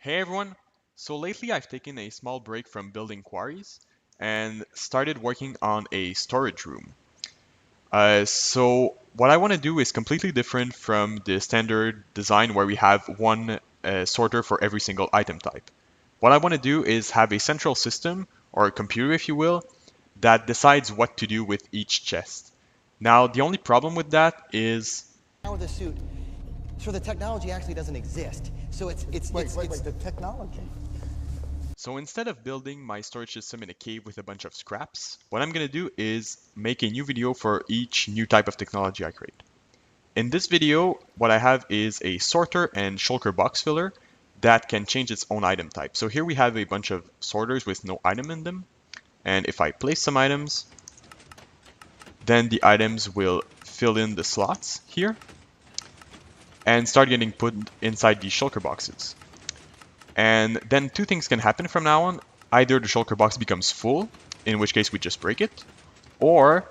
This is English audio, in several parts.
Hey everyone! So lately I've taken a small break from building quarries and started working on a storage room. So what I want to do is completely different from the standard design where we have one sorter for every single item type. What I want to do is have a central system, or a computer if you will, that decides what to do with each chest. Now the only problem with that is Power the suit. So the technology actually doesn't exist. So Wait, the technology. So instead of building my storage system in a cave with a bunch of scraps, what I'm going to do is make a new video for each new type of technology I create. In this video, what I have is a sorter and shulker box filler that can change its own item type. So here we have a bunch of sorters with no item in them. And if I place some items, then the items will fill in the slots here and start getting put inside these shulker boxes. And then two things can happen from now on. Either the shulker box becomes full, in which case we just break it, or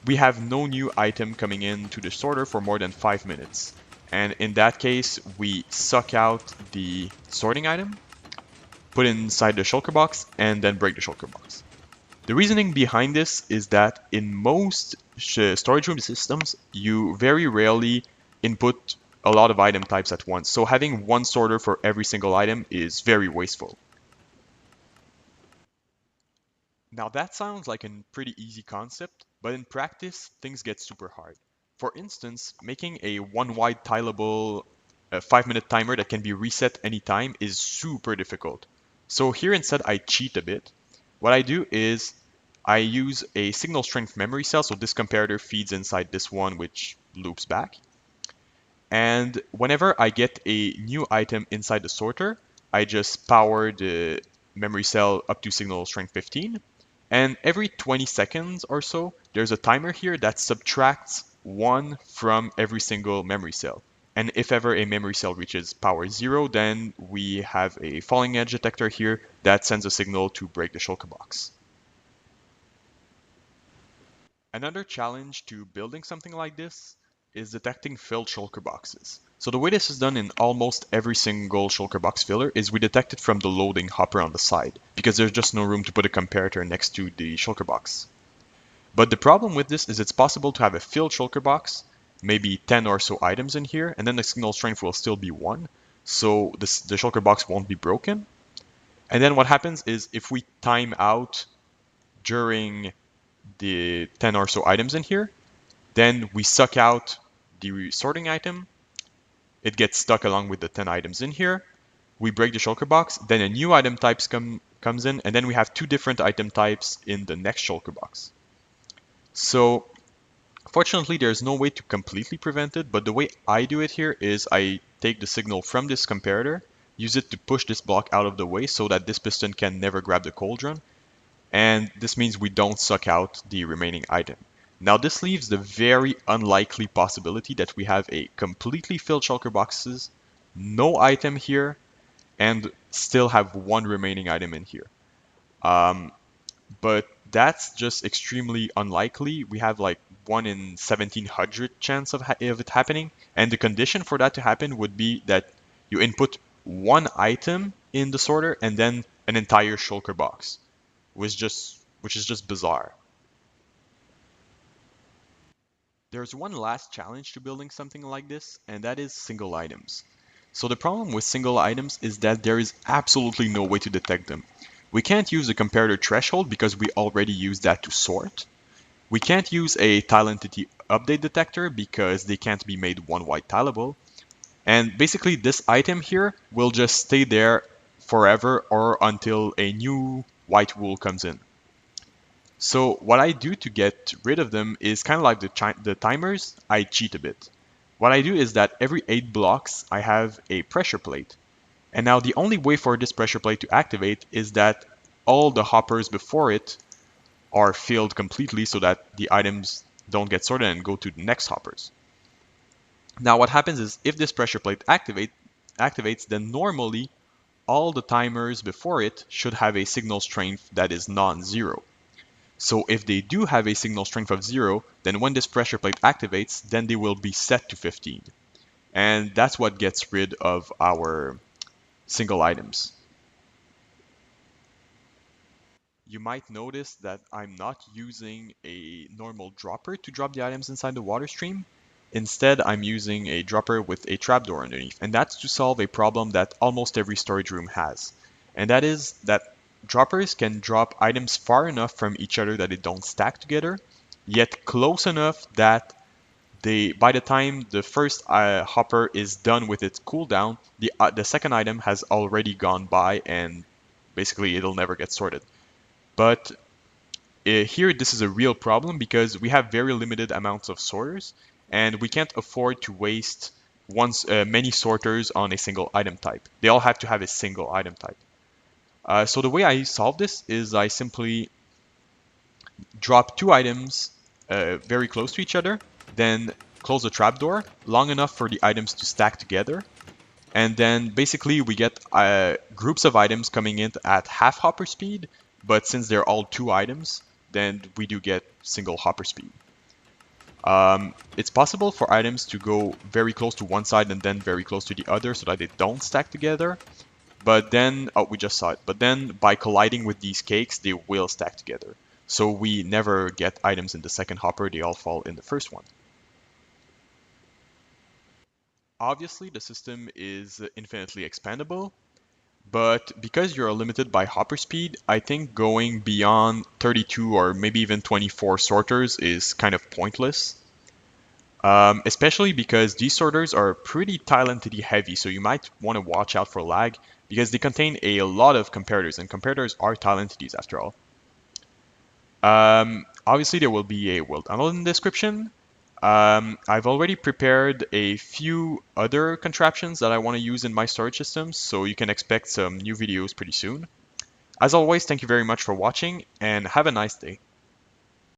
we have no new item coming into the sorter for more than 5 minutes. And in that case, we suck out the sorting item, put it inside the shulker box, and then break the shulker box. The reasoning behind this is that in most storage room systems, you very rarely input a lot of item types at once. So having one sorter for every single item is very wasteful. Now that sounds like a pretty easy concept, but in practice, things get super hard. For instance, making a one wide tileable 5-minute timer that can be reset anytime is super difficult. So here instead I cheat a bit. What I do is I use a signal strength memory cell, so this comparator feeds inside this one which loops back. And whenever I get a new item inside the sorter, I just power the memory cell up to signal strength 15. And every 20 seconds or so, there's a timer here that subtracts 1 from every single memory cell. And if ever a memory cell reaches power 0, then we have a falling edge detector here that sends a signal to break the shulker box. Another challenge to building something like this is detecting filled shulker boxes. So the way this is done in almost every single shulker box filler is we detect it from the loading hopper on the side, because there's just no room to put a comparator next to the shulker box. But the problem with this is it's possible to have a filled shulker box, maybe 10 or so items in here, and then the signal strength will still be 1, so the shulker box won't be broken. And then what happens is if we time out during the 10 or so items in here, then we suck out the sorting item. It gets stuck along with the 10 items in here. We break the shulker box, then a new item type comes in, and then we have two different item types in the next shulker box. So fortunately, there's no way to completely prevent it, but the way I do it here is I take the signal from this comparator, use it to push this block out of the way so that this piston can never grab the cauldron, and this means we don't suck out the remaining item. Now this leaves the very unlikely possibility that we have a completely filled shulker boxes, no item here, and still have one remaining item in here. But that's just extremely unlikely. We have like 1 in 1700 chance of it happening, and the condition for that to happen would be that you input one item in the sorter and then an entire shulker box, which is just bizarre. There's one last challenge to building something like this, and that is single items. So the problem with single items is that there is absolutely no way to detect them. We can't use a comparator threshold because we already use that to sort. We can't use a tile entity update detector because they can't be made one wide tileable. And basically this item here will just stay there forever or until a new white wool comes in. So what I do to get rid of them is kind of like the timers. I cheat a bit. What I do is that every 8 blocks I have a pressure plate. And now the only way for this pressure plate to activate is that all the hoppers before it are filled completely so that the items don't get sorted and go to the next hoppers. Now what happens is if this pressure plate activates, then normally all the timers before it should have a signal strength that is non-zero. So if they do have a signal strength of 0, then when this pressure plate activates, then they will be set to 15. And that's what gets rid of our single items. You might notice that I'm not using a normal dropper to drop the items inside the water stream. Instead, I'm using a dropper with a trapdoor underneath, and that's to solve a problem that almost every storage room has. And that is that droppers can drop items far enough from each other that they don't stack together, yet close enough that by the time the first hopper is done with its cooldown, the second item has already gone by and basically it'll never get sorted. But here, this is a real problem because we have very limited amounts of sorters, and we can't afford to waste many sorters on a single item type. They all have to have a single item type. So the way I solve this is I simply drop two items very close to each other, then close the trapdoor long enough for the items to stack together, and then basically we get groups of items coming in at half hopper speed, but since they're all two items, then we do get single hopper speed. It's possible for items to go very close to one side and then very close to the other so that they don't stack together. But then, oh, we just saw it. But then by colliding with these cakes, they will stack together. So we never get items in the second hopper, they all fall in the first one. Obviously, the system is infinitely expandable, but because you're limited by hopper speed, I think going beyond 32 or maybe even 24 sorters is kind of pointless. Especially because these sorters are pretty tile entity heavy, so you might want to watch out for lag because they contain a lot of comparators, and comparators are tile entities after all. Obviously, there will be a world download in the description. I've already prepared a few other contraptions that I want to use in my storage systems, so you can expect some new videos pretty soon. As always, thank you very much for watching, and have a nice day.